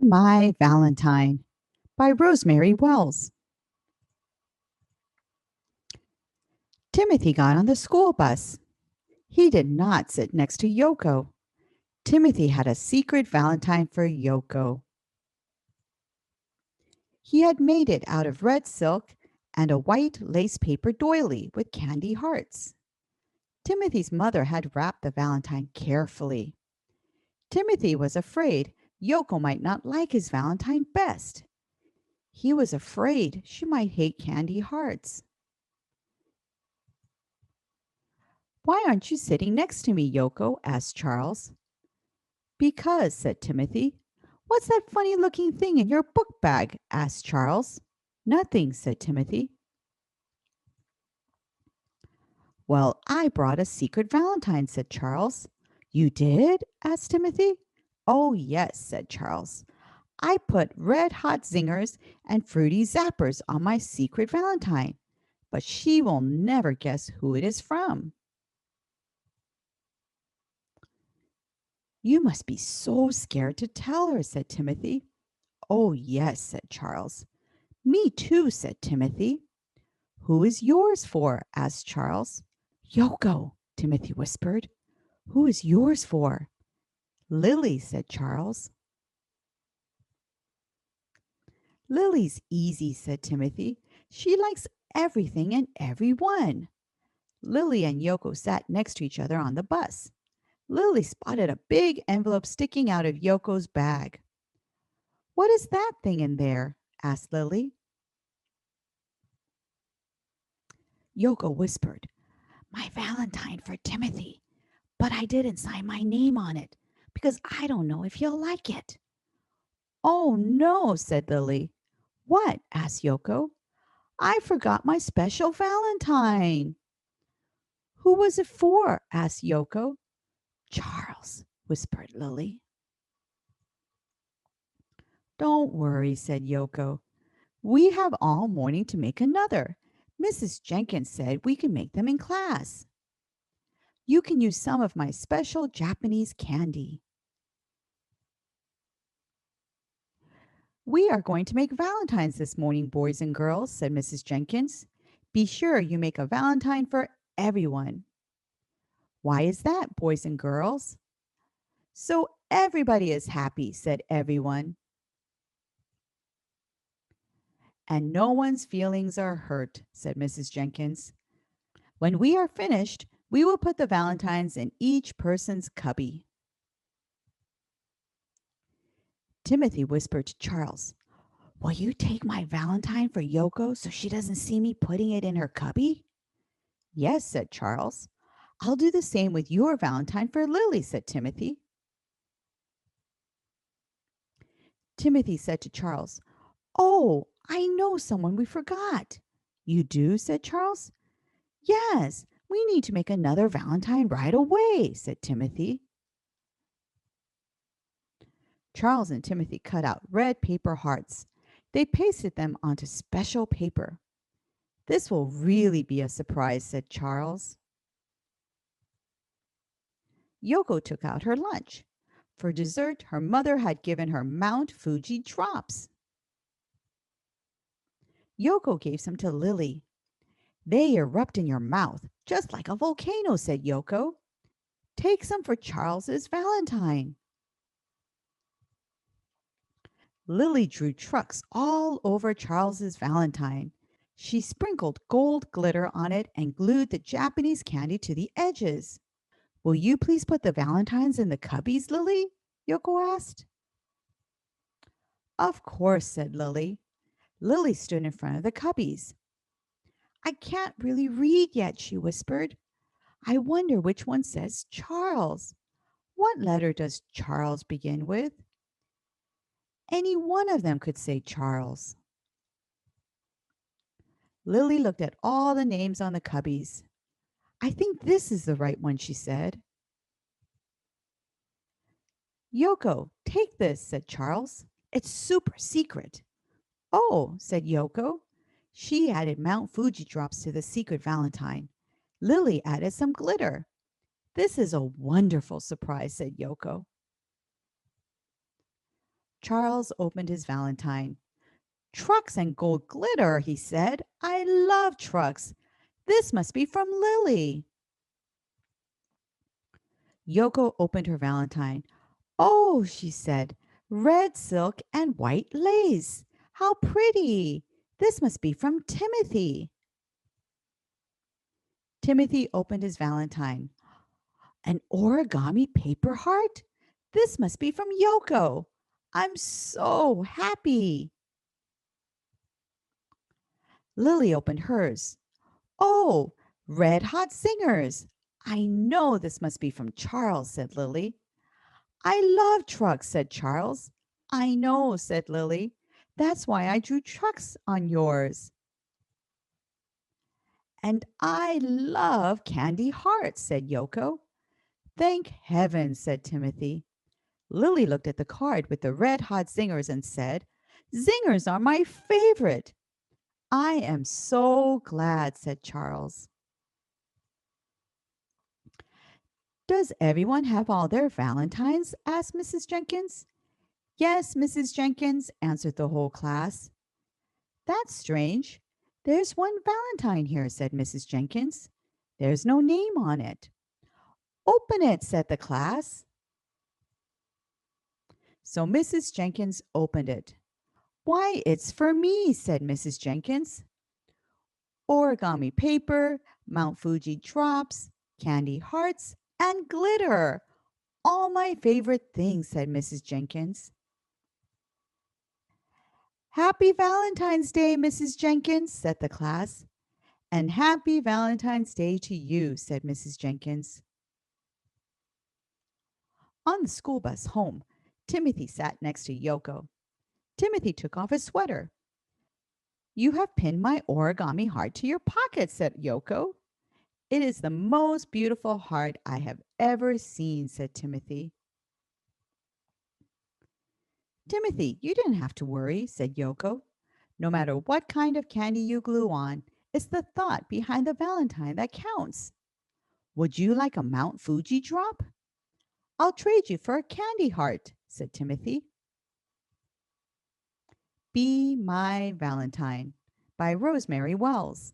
My Valentine by Rosemary Wells. Timothy got on the school bus. He did not sit next to Yoko. Timothy had a secret Valentine for Yoko. He had made it out of red silk and a white lace paper doily with candy hearts. Timothy's mother had wrapped the Valentine carefully. Timothy was afraid Yoko might not like his Valentine best. He was afraid she might hate candy hearts. "Why aren't you sitting next to me, Yoko?" asked Charles. "Because," said Timothy. "What's that funny-looking thing in your book bag?" asked Charles. "Nothing," said Timothy. "Well, I brought a secret Valentine," said Charles. "You did?" asked Timothy. "Oh, yes," said Charles. "I put red-hot zingers and fruity zappers on my secret Valentine, but she will never guess who it is from." "You must be so scared to tell her," said Timothy. "Oh, yes," said Charles. "Me too," said Timothy. "Who is yours for?" asked Charles. "Yoko," Timothy whispered. "Who is yours for?" "Lily," said Charles. "Lily's easy," said Timothy. "She likes everything and everyone." Lily and Yoko sat next to each other on the bus. Lily spotted a big envelope sticking out of Yoko's bag. "What is that thing in there?" asked Lily. Yoko whispered, "My Valentine for Timothy, but I didn't sign my name on it because I don't know if he'll like it." "Oh, no," said Lily. "What?" asked Yoko. "I forgot my special Valentine." "Who was it for?" asked Yoko. "Charles," whispered Lily. "Don't worry," said Yoko. "We have all morning to make another. Mrs. Jenkins said we can make them in class. You can use some of my special Japanese candy." "We are going to make Valentines this morning, boys and girls," said Mrs. Jenkins. "Be sure you make a Valentine for everyone." "Why is that, boys and girls?" "So everybody is happy," said everyone. "And no one's feelings are hurt," said Mrs. Jenkins. "When we are finished, we will put the Valentines in each person's cubby." Timothy whispered to Charles, "Will you take my Valentine for Yoko so she doesn't see me putting it in her cubby?" "Yes," said Charles. "I'll do the same with your Valentine for Lily," said Timothy. Timothy said to Charles, "Oh, I know someone we forgot." "You do?" said Charles. "Yes, we need to make another Valentine right away," said Timothy. Charles and Timothy cut out red paper hearts. They pasted them onto special paper. "This will really be a surprise," said Charles. Yoko took out her lunch. For dessert, her mother had given her Mount Fuji drops. Yoko gave some to Lily. "They erupt in your mouth, just like a volcano," said Yoko. "Take some for Charles's Valentine." Lily drew trucks all over Charles's Valentine. She sprinkled gold glitter on it and glued the Japanese candy to the edges. "Will you please put the Valentines in the cubbies, Lily?" Yoko asked. "Of course," said Lily. Lily stood in front of the cubbies. "I can't really read yet," she whispered. "I wonder which one says Charles. What letter does Charles begin with?" Any one of them could say Charles. Lily looked at all the names on the cubbies. "I think this is the right one," she said. "Yoko, take this," said Charles. "It's super secret." "Oh," said Yoko. She added Mount Fuji drops to the secret Valentine. Lily added some glitter. "This is a wonderful surprise," said Yoko. Charles opened his Valentine. Trucks and gold glitter, he said. I love trucks. This must be from Lily. Yoko opened her Valentine. Oh, she said, red silk and white lace. How pretty. This must be from Timothy. Timothy opened his Valentine. An origami paper heart? This must be from Yoko. I'm so happy. Lily opened hers. Oh, red hot singers. I know this must be from Charles, said Lily. I love trucks, said Charles. I know, said Lily. That's why I drew trucks on yours. And I love candy hearts, said Yoko. Thank heaven, said Timothy. Lily looked at the card with the red hot zingers and said, Zingers are my favorite. I am so glad, said Charles. Does everyone have all their Valentines? Asked Mrs. Jenkins. Yes, Mrs. Jenkins, answered the whole class. That's strange. There's one Valentine here, said Mrs. Jenkins. There's no name on it. Open it, said the class. So Mrs. Jenkins opened it. Why, it's for me, said Mrs. Jenkins. Origami paper, Mount Fuji drops, candy hearts, and glitter. All my favorite things, said Mrs. Jenkins. Happy Valentine's Day, Mrs. Jenkins, said the class. And happy Valentine's Day to you, said Mrs. Jenkins. On the school bus home, Timothy sat next to Yoko. Timothy took off his sweater. You have pinned my origami heart to your pocket, said Yoko. It is the most beautiful heart I have ever seen, said Timothy. Timothy, you didn't have to worry, said Yoko. No matter what kind of candy you glue on, it's the thought behind the Valentine that counts. Would you like a Mount Fuji drop? I'll trade you for a candy heart, said Timothy. Be My Valentine by Rosemary Wells.